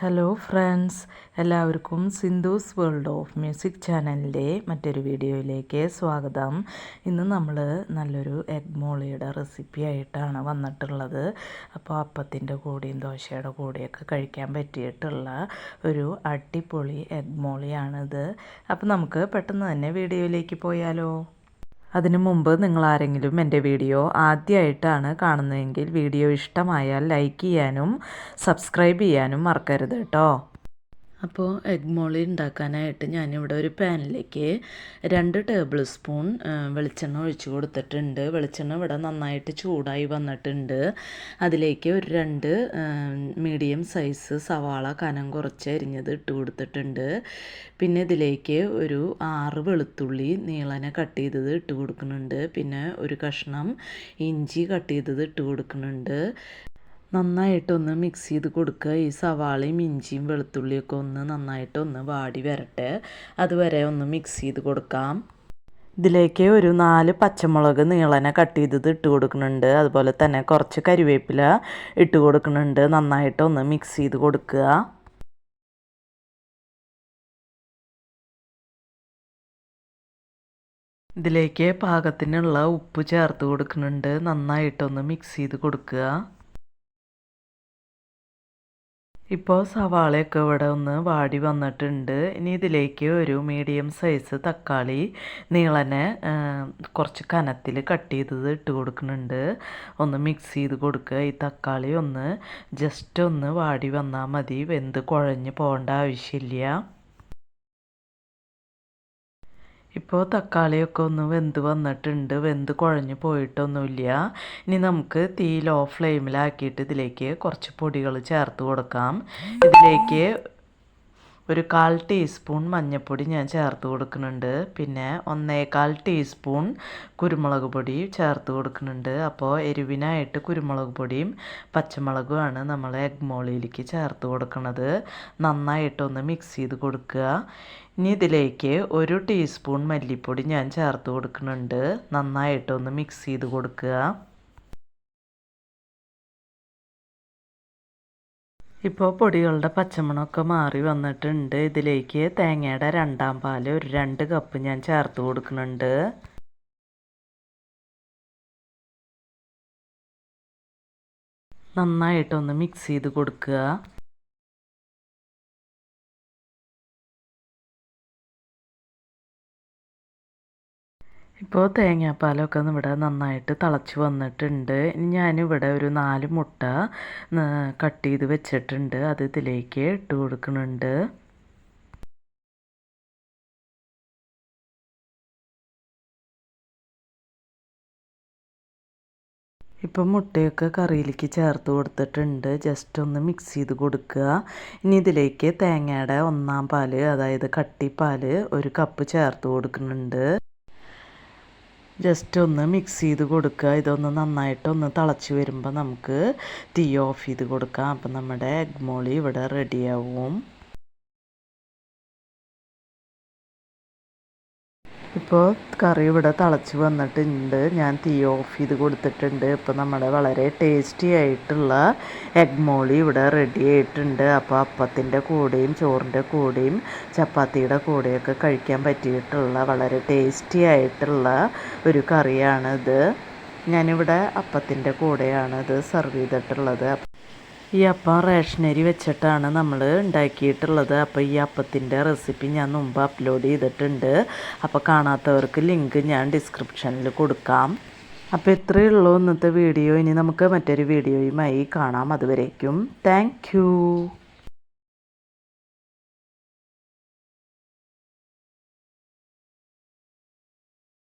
Hello friends, എല്ലാവർക്കും Sindhu's world of music ചാനലിൻ്റെ മറ്റൊരു വീഡിയോയിലേക്ക് സ്വാഗതം. ഇന്ന് നമ്മൾ നല്ലൊരു എഗ് മോളിയുടെ റെസിപ്പി ആയിട്ടാണ് വന്നിട്ടുള്ളത്. അപ്പോൾ അപ്പത്തിൻ്റെ കൂടെയും ദോശയുടെ കൂടെയൊക്കെ കഴിക്കാൻ പറ്റിയിട്ടുള്ള ഒരു അടിപൊളി എഗ് മോളിയാണിത്. അപ്പോൾ നമുക്ക് പെട്ടെന്ന് തന്നെ വീഡിയോയിലേക്ക് പോയാലോ? അതിനു മുമ്പ് നിങ്ങൾ ആരെങ്കിലും എൻ്റെ വീഡിയോ ആദ്യമായിട്ടാണ് കാണുന്നതെങ്കിൽ വീഡിയോ ഇഷ്ടമായാൽ ലൈക്ക് ചെയ്യാനും സബ്സ്ക്രൈബ് ചെയ്യാനും മറക്കരുത് കേട്ടോ. അപ്പോൾ എഗ് മോളി ഉണ്ടാക്കാനായിട്ട് ഞാനിവിടെ ഒരു പാനിലേക്ക് 2 ടേബിൾ സ്പൂൺ വെളിച്ചെണ്ണ ഒഴിച്ച് കൊടുത്തിട്ടുണ്ട്. വെളിച്ചെണ്ണ ഇവിടെ നന്നായിട്ട് ചൂടായി വന്നിട്ടുണ്ട്. അതിലേക്ക് ഒരു 2 മീഡിയം സൈസ് സവാള കനം കുറച്ച് അരിഞ്ഞത് ഇട്ട് കൊടുത്തിട്ടുണ്ട്. പിന്നെ ഇതിലേക്ക് ഒരു 6 വെളുത്തുള്ളി നീളനെ കട്ട് ചെയ്തത് ഇട്ട് കൊടുക്കുന്നുണ്ട്. പിന്നെ ഒരു കഷ്ണം ഇഞ്ചി കട്ട് ചെയ്തത് ഇട്ട് കൊടുക്കുന്നുണ്ട്. നന്നായിട്ടൊന്ന് മിക്സ് ചെയ്ത് കൊടുക്കുക. ഈ സവാളയും ഇഞ്ചിയും വെളുത്തുള്ളിയൊക്കെ ഒന്ന് നന്നായിട്ടൊന്ന് വാടി വരട്ടെ, അതുവരെ ഒന്ന് മിക്സ് ചെയ്ത് കൊടുക്കാം. ഇതിലേക്ക് ഒരു 4 പച്ചമുളക് നീളനെ കട്ട് ചെയ്തത് ഇട്ട് കൊടുക്കുന്നുണ്ട്. അതുപോലെ തന്നെ കുറച്ച് കരിവേപ്പില ഇട്ട് കൊടുക്കുന്നുണ്ട്. നന്നായിട്ടൊന്ന് മിക്സ് ചെയ്ത് കൊടുക്കുക. ഇതിലേക്ക് പാകത്തിനുള്ള ഉപ്പ് ചേർത്ത് കൊടുക്കുന്നുണ്ട്. നന്നായിട്ടൊന്ന് മിക്സ് ചെയ്ത് കൊടുക്കുക. ഇപ്പോൾ സവാളയൊക്കെ ഇവിടെ ഒന്ന് വാടി വന്നിട്ടുണ്ട്. ഇനി ഇതിലേക്ക് ഒരു മീഡിയം സൈസ് തക്കാളി നീളനെ കുറച്ച് കനത്തിൽ കട്ട് ചെയ്തത് ഇട്ട് കൊടുക്കുന്നുണ്ട്. ഒന്ന് മിക്സ് ചെയ്ത് കൊടുക്കുക. ഈ തക്കാളി ഒന്ന് ജസ്റ്റ് ഒന്ന് വാടി വന്നാൽ മതി, വെന്ത് കുഴഞ്ഞ് പോകേണ്ട ആവശ്യമില്ല. ഇപ്പോൾ തക്കാളിയൊക്കെ ഒന്ന് വെന്ത് വന്നിട്ടുണ്ട്, വെന്ത് കുഴഞ്ഞ് പോയിട്ടൊന്നുമില്ല. ഇനി നമുക്ക് തീ ലോ ഫ്ലെയിമിലാക്കിയിട്ട് ഇതിലേക്ക് കുറച്ച് പൊടികൾ ചേർത്ത് കൊടുക്കാം. ഇതിലേക്ക് ഒരു 1/4 ടീസ്പൂൺ മഞ്ഞൾപ്പൊടി ഞാൻ ചേർത്ത് കൊടുക്കുന്നുണ്ട്. പിന്നെ 1/4 ടീസ്പൂൺ കുരുമുളക് പൊടി ചേർത്ത് കൊടുക്കുന്നുണ്ട്. അപ്പോൾ എരിവിനായിട്ട് കുരുമുളക് പൊടിയും പച്ചമുളകുമാണ് നമ്മൾ എഗ് മോളിയിലേക്ക് ചേർത്ത് കൊടുക്കുന്നത്. നന്നായിട്ടൊന്ന് മിക്സ് ചെയ്ത് കൊടുക്കുക. ഇനി ഇതിലേക്ക് 1 ടീസ്പൂൺ മല്ലിപ്പൊടി ഞാൻ ചേർത്ത് കൊടുക്കുന്നുണ്ട്. നന്നായിട്ടൊന്ന് മിക്സ് ചെയ്ത് കൊടുക്കുക. ഇപ്പോൾ പൊടികളുടെ പച്ചമണമൊക്കെ മാറി വന്നിട്ടുണ്ട്. ഇതിലേക്ക് തേങ്ങയുടെ 2ാം പാൽ ഒരു 2 കപ്പ് ഞാൻ ചേർത്ത് കൊടുക്കുന്നുണ്ട്. നന്നായിട്ടൊന്ന് മിക്സ് ചെയ്ത് കൊടുക്കുക. ഇപ്പോൾ തേങ്ങാപ്പാലൊക്കെ ഇവിടെ നന്നായിട്ട് തിളച്ച് വന്നിട്ടുണ്ട്. ഞാനിവിടെ ഒരു 4 മുട്ട കട്ട് ചെയ്ത് വെച്ചിട്ടുണ്ട്. അത് ഇതിലേക്ക് ഇട്ട് കൊടുക്കുന്നുണ്ട്. ഇപ്പം മുട്ടയൊക്കെ കറിയിലേക്ക് ചേർത്ത് കൊടുത്തിട്ടുണ്ട്. ജസ്റ്റ് ഒന്ന് മിക്സ് ചെയ്ത് കൊടുക്കുക. ഇനി ഇതിലേക്ക് തേങ്ങയുടെ 1ാം പാല്, അതായത് കട്ടിപ്പാൽ 1 കപ്പ് ചേർത്ത് കൊടുക്കുന്നുണ്ട്. ജസ്റ്റ് ഒന്ന് മിക്സ് ചെയ്ത് കൊടുക്കുക. ഇതൊന്ന് നന്നായിട്ടൊന്ന് തിളച്ച് വരുമ്പോൾ നമുക്ക് തീ ഓഫ് ചെയ്ത് കൊടുക്കാം. അപ്പം നമ്മുടെ എഗ് മോളി ഇവിടെ റെഡിയാവും. ഇപ്പോൾ കറി ഇവിടെ തിളച്ച് വന്നിട്ടുണ്ട്. ഞാൻ തീ ഓഫ് ചെയ്ത് കൊടുത്തിട്ടുണ്ട്. ഇപ്പോൾ നമ്മുടെ വളരെ ടേസ്റ്റി ആയിട്ടുള്ള എഗ് മോളി ഇവിടെ റെഡി ആയിട്ടുണ്ട്. അപ്പോൾ അപ്പത്തിൻ്റെ കൂടെയും ചോറിൻ്റെ കൂടെയും ചപ്പാത്തിയുടെ കൂടെയൊക്കെ കഴിക്കാൻ പറ്റിയിട്ടുള്ള വളരെ ടേസ്റ്റി ആയിട്ടുള്ള ഒരു കറിയാണിത്. ഞാനിവിടെ അപ്പത്തിൻ്റെ കൂടെയാണ് ഇത് സെർവ് ചെയ്തിട്ടുള്ളത്. ഈ അപ്പം റേഷനരി വെച്ചിട്ടാണ് നമ്മൾ ഉണ്ടാക്കിയിട്ടുള്ളത്. അപ്പോൾ ഈ അപ്പത്തിൻ്റെ റെസിപ്പി ഞാൻ മുമ്പ് അപ്ലോഡ് ചെയ്തിട്ടുണ്ട്. അപ്പോൾ കാണാത്തവർക്ക് ലിങ്ക് ഞാൻ ഡിസ്ക്രിപ്ഷനിൽ കൊടുക്കാം. അപ്പോൾ ഇത്രയേ ഉള്ളൂ ഇന്നത്തെ വീഡിയോ. ഇനി നമുക്ക് മറ്റൊരു വീഡിയോയുമായി കാണാം. അതുവരേക്കും താങ്ക് യു.